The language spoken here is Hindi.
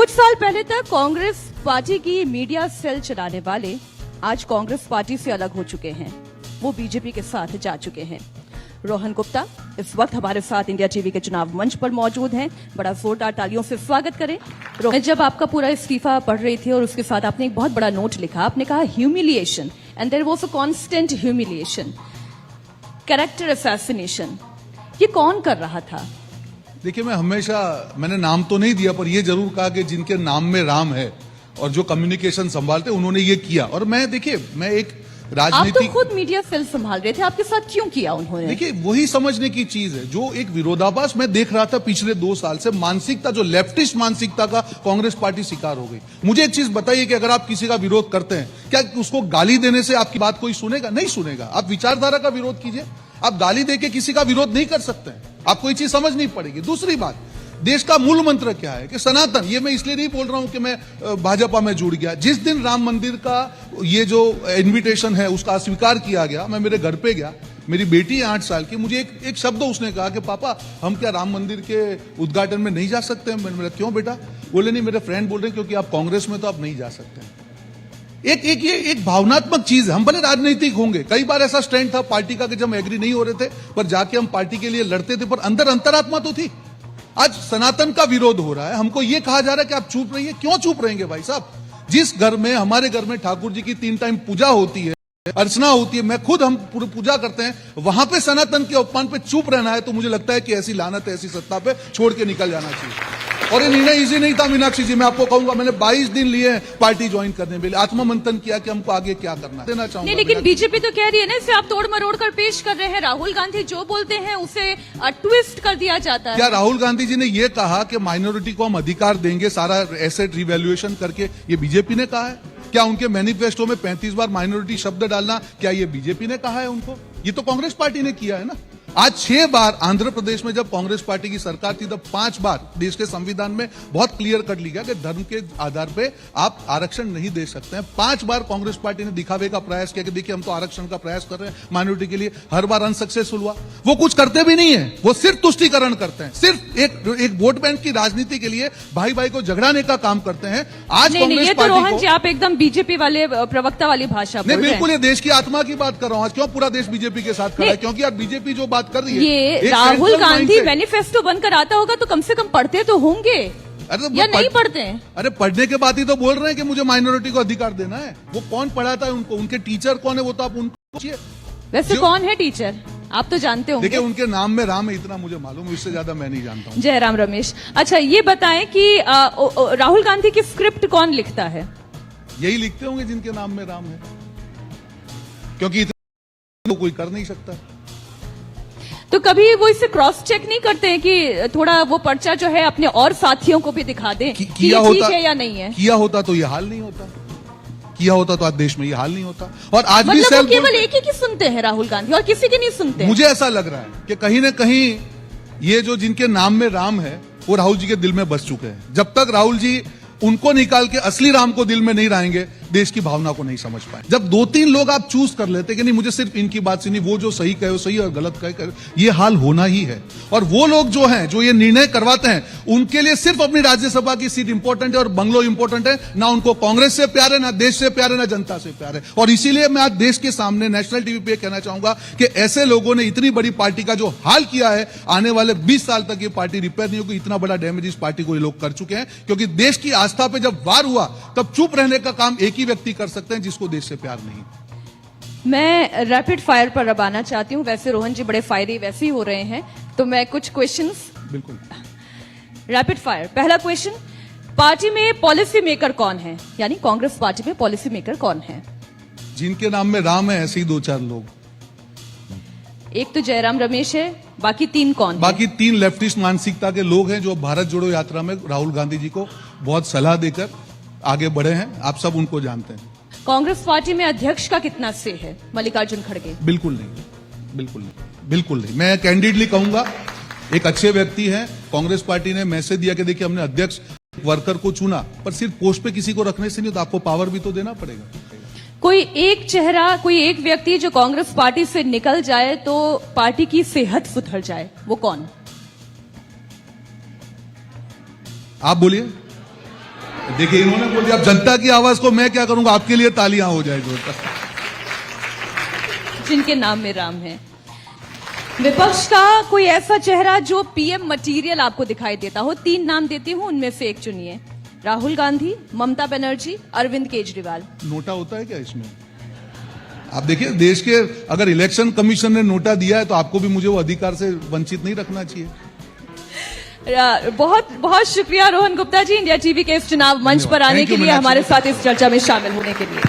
कुछ साल पहले तक कांग्रेस पार्टी की मीडिया सेल चलाने वाले आज कांग्रेस पार्टी से अलग हो चुके हैं। वो बीजेपी के साथ जा चुके हैं। रोहन गुप्ता इस वक्त हमारे साथ इंडिया टीवी के चुनाव मंच पर मौजूद हैं। बड़ा जोरदार तालियों से स्वागत करें। रोहन, जब आपका पूरा इस्तीफा पढ़ रही थी और उसके साथ आपने एक बहुत बड़ा नोट लिखा, आपने कहा humiliation and there was a constant humiliation, character assassination. ये कौन कर रहा था? देखिए, मैंने नाम तो नहीं दिया, पर ये जरूर कहा कि जिनके नाम में राम है और जो कम्युनिकेशन संभालते उन्होंने ये किया। और मैं एक राजनीति, आप तो खुद मीडिया सेल संभाल रहे थे, आपके साथ क्यों किया उन्होंने? देखिए, वही समझने की चीज है जो एक विरोधाभास मैं देख रहा था पिछले 2 साल से। मानसिकता, जो लेफ्टिस्ट मानसिकता का कांग्रेस पार्टी शिकार हो गई। मुझे एक चीज बताइए कि अगर आप किसी का विरोध करते हैं, क्या उसको गाली देने से आपकी बात कोई सुनेगा? नहीं सुनेगा। आप विचारधारा का विरोध कीजिए, आप गाली देके किसी का विरोध नहीं कर सकते हैं। आपको ये चीज समझनी पड़ेगी। दूसरी बात, देश का मूल मंत्र क्या है कि सनातन। ये मैं इसलिए नहीं बोल रहा हूं कि मैं भाजपा में जुड़ गया। जिस दिन राम मंदिर का ये जो इनविटेशन है उसका अस्वीकार किया गया, मैं मेरे घर पे गया, मेरी बेटी है 8 साल की, मुझे एक शब्द उसने कहा कि पापा, हम क्या राम मंदिर के उद्घाटन में नहीं जा सकते? मैंने बोला, क्यों बेटा? बोले, नहीं, मेरे फ्रेंड बोल रहे हैं क्योंकि आप कांग्रेस में तो आप नहीं जा सकते। एक भावनात्मक चीज है। हम भले राजनीतिक होंगे, कई बार ऐसा स्टैंड था पार्टी का कि जब हम एग्री नहीं हो रहे थे पर जाके हम पार्टी के लिए लड़ते थे, पर अंदर अंतरात्मा तो थी। आज सनातन का विरोध हो रहा है, हमको यह कहा जा रहा है कि आप चुप रहिए। क्यों चुप रहेंगे भाई साहब? जिस घर में, हमारे घर में ठाकुर जी की 3 टाइम पूजा होती है, अर्चना होती है, मैं खुद, हम पूरी पूजा करते हैं, वहां पे सनातन के अपमान पे चुप रहना है तो मुझे लगता है कि ऐसी लानत, ऐसी सत्ता पे छोड़ के निकल जाना चाहिए। और ये निर्णय इजी नहीं था मीनाक्षी जी, मैं आपको कहूंगा। मैंने 22 दिन लिए पार्टी ज्वाइन करने के लिए, आत्मा मंथन किया कि हमको आगे क्या करना है। देना चाहूंगा। नहीं, लेकिन बीजेपी तो कह रही है ना, इसे आप तोड़ मरोड़ कर पेश कर रहे हैं। राहुल गांधी जो बोलते हैं उसे ट्विस्ट कर दिया जाता है। क्या राहुल गांधी जी ने यह कहा कि माइनॉरिटी को हम अधिकार देंगे सारा एसेट रिवैल्यूएशन करके? ये बीजेपी ने कहा है? क्या उनके मैनिफेस्टो में 35 बार माइनॉरिटी शब्द डालना, क्या ये बीजेपी ने कहा है उनको? ये तो कांग्रेस पार्टी ने किया है ना। आज 6 बार आंध्र प्रदेश में जब कांग्रेस पार्टी की सरकार थी तब 5 बार देश के संविधान में बहुत क्लियर कट लिया कि धर्म के आधार पे आप आरक्षण नहीं दे सकते हैं। 5 बार कांग्रेस पार्टी ने दिखावे का प्रयास किया कि देखिए हम तो आरक्षण का प्रयास कर रहे हैं माइनॉरिटी के लिए। हर बार अनसक्सेसफुल हुआ। वो कुछ करते भी नहीं है, वो सिर्फ तुष्टीकरण करते हैं, सिर्फ एक वोट बैंक की राजनीति के लिए भाई भाई को झगड़ाने का काम करते हैं। आज कांग्रेस ये तो रोहन जी, आप एकदम बीजेपी वाले प्रवक्ता वाली भाषा बोल रहे हैं। बिल्कुल, ये देश की आत्मा की बात कर रहा हूं। आज क्यों पूरा देश बीजेपी के साथ खड़ा है? क्योंकि आज बीजेपी जो बात कर रही है, ये राहुल गांधी मैनिफेस्टो बनकर आता होगा तो कम से कम पढ़ते तो होंगे। अरे या नहीं पढ़ते हैं? अरे पढ़ने के बाद ही तो बोल रहे हैं कि मुझे माइनॉरिटी को अधिकार देना है। वो कौन पढ़ाता है उनको? उनके टीचर कौन है वो तो आप उनको पूछिए। वैसे कौन है टीचर? आप तो जानते होंगे। देखिए, उनके नाम में राम है, इतना मुझे मालूम है, इससे ज्यादा मैं नहीं जानता हूँ। जयराम रमेश। अच्छा, ये बताएं कि राहुल गांधी की स्क्रिप्ट कौन लिखता है? यही लिखते होंगे जिनके नाम में राम है, क्योंकि इतना कोई कर नहीं सकता। तो कभी वो इसे क्रॉस चेक नहीं करते हैं कि थोड़ा वो पर्चा जो है अपने और साथियों को भी दिखा दें कि ये ठीक है या नहीं है? किया होता तो ये हाल नहीं होता। किया होता तो आज देश में ये हाल नहीं होता। और आज भी मतलब केवल एक ही की सुनते हैं राहुल गांधी और किसी की नहीं सुनते। मुझे ऐसा लग रहा है कि कहीं ना कहीं ये जो जिनके नाम में राम है वो राहुल जी के दिल में बस चुके हैं। जब तक राहुल जी उनको निकाल के असली राम को दिल में नहीं लाएंगे, देश की भावना को नहीं समझ पाए। जब 2-3 लोग आप चूज कर लेते कि नहीं, मुझे सिर्फ इनकी बात सुनी, वो जो सही कहे सही और गलत कहे, ये हाल होना ही है। और वो लोग जो हैं, जो ये निर्णय करवाते हैं, उनके लिए सिर्फ अपनी राज्यसभा की सीट इंपॉर्टेंट है और बंगलो इंपॉर्टेंट है। ना उनको कांग्रेस से प्यार है, ना देश से प्यार है, ना जनता से प्यार है। और इसीलिए मैं आज देश के सामने नेशनल टीवी पे कहना चाहूंगा कि ऐसे लोगों ने इतनी बड़ी पार्टी का जो हाल किया है, आने वाले 20 साल तक ये पार्टी रिपेयर नहीं होगी। इतना बड़ा डैमेज इस पार्टी को ये लोग कर चुके हैं। क्योंकि देश की आस्था पे जब वार हुआ तब चुप रहने का काम एक ही व्यक्ति कर सकते हैं, जिसको देश से प्यार नहीं। मैं रैपिड फायर पर अब आना चाहती हूं। वैसे रोहन जी बड़े फायरी वैसे ही हो रहे हैं, तो मैं कुछ क्वेश्चंस। बिल्कुल, रैपिड फायर। पहला क्वेश्चन, पार्टी में पॉलिसी मेकर कौन है? यानी कांग्रेस पार्टी में पॉलिसी मेकर कौन है? जिनके नाम में राम है ऐसे ही 2-4 लोग। एक तो जयराम रमेश है, बाकी 3 कौन है? बाकी 3 लेफ्टिस्ट मानसिकता के लोग हैं जो भारत जोड़ो यात्रा में राहुल गांधी जी को बहुत सलाह देकर आगे बढ़े हैं। आप सब उनको जानते हैं। कांग्रेस पार्टी में अध्यक्ष का कितना से है? मल्लिकार्जुन खड़गे। बिल्कुल नहीं, बिल्कुल नहीं, बिल्कुल नहीं। मैं कैंडिडेटली कहूंगा, एक अच्छे व्यक्ति हैं। कांग्रेस पार्टी ने मैसेज दिया कि देखिए हमने अध्यक्ष वर्कर को चुना, पर सिर्फ पोस्ट पे किसी को रखने से नहीं होता, आपको पावर भी तो देना पड़ेगा। कोई एक चेहरा, कोई एक व्यक्ति जो कांग्रेस पार्टी से निकल जाए तो पार्टी की सेहत सुधर जाए, वो कौन? आप बोलिए। देखिए इन्होंने बोल दिया अब जनता की आवाज को मैं क्या करूंगा, आपके लिए तालियां हो जाएगी। जिनके नाम में राम है। विपक्ष का कोई ऐसा चेहरा जो पीएम मटेरियल आपको दिखाई देता हो, 3 नाम देती हूं, उनमें से एक चुनिए। राहुल गांधी, ममता बनर्जी, अरविंद केजरीवाल। नोटा होता है क्या इसमें? आप देखिए देश के अगर इलेक्शन कमीशन ने नोटा दिया है तो आपको भी मुझे वो अधिकार से वंचित नहीं रखना चाहिए। बहुत बहुत शुक्रिया रोहन गुप्ता जी, इंडिया टीवी के इस चुनाव मंच पर आने के लिए, हमारे साथ इस चर्चा में शामिल होने के लिए।